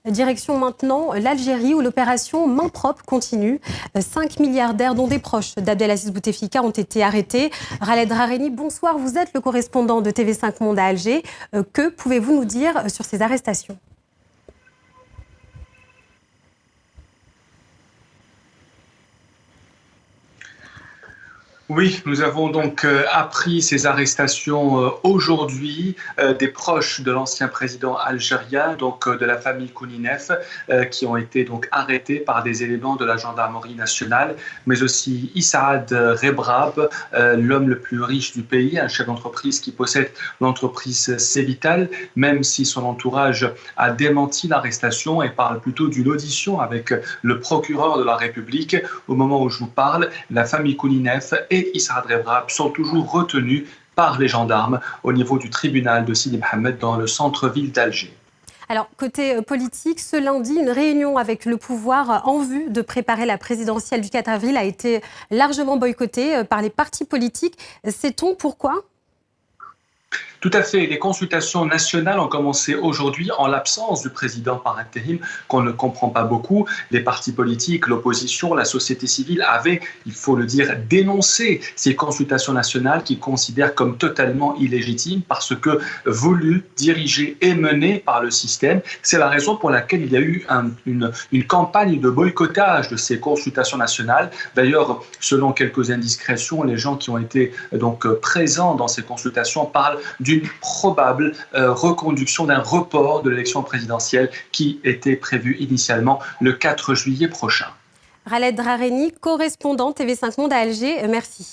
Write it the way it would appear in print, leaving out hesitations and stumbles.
Direction maintenant l'Algérie où l'opération Main propre continue. 5 milliardaires dont des proches d'Abdelaziz Bouteflika ont été arrêtés. Khaled Rareni, bonsoir, vous êtes le correspondant de TV5 Monde à Alger. Que pouvez-vous nous dire sur ces arrestations ? Oui, nous avons donc appris ces arrestations aujourd'hui des proches de l'ancien président algérien, donc de la famille Kouninef, qui ont été donc arrêtés par des éléments de la gendarmerie nationale, mais aussi Issaad Rebrab, l'homme le plus riche du pays, un chef d'entreprise qui possède l'entreprise Cévital, même si son entourage a démenti l'arrestation et parle plutôt d'une audition avec le procureur de la République. Au moment où je vous parle, la famille Kouninef et Issaad Rebrab sont toujours retenus par les gendarmes au niveau du tribunal de Sidi Mohamed dans le centre-ville d'Alger. Alors, côté politique, ce lundi, une réunion avec le pouvoir en vue de préparer la présidentielle du 4 avril a été largement boycottée par les partis politiques. Sait-on pourquoi ? Tout à fait. Les consultations nationales ont commencé aujourd'hui en l'absence du président par intérim qu'on ne comprend pas beaucoup. Les partis politiques, l'opposition, la société civile avaient, il faut le dire, dénoncé ces consultations nationales qu'ils considèrent comme totalement illégitimes parce que voulues, dirigées et menées par le système. C'est la raison pour laquelle il y a eu une campagne de boycottage de ces consultations nationales. D'ailleurs, selon quelques indiscrétions, les gens qui ont été donc présents dans ces consultations parlent d'une probable reconduction d'un report de l'élection présidentielle qui était prévue initialement le 4 juillet prochain. Khaled Rareni, correspondant TV5 Monde à Alger, merci.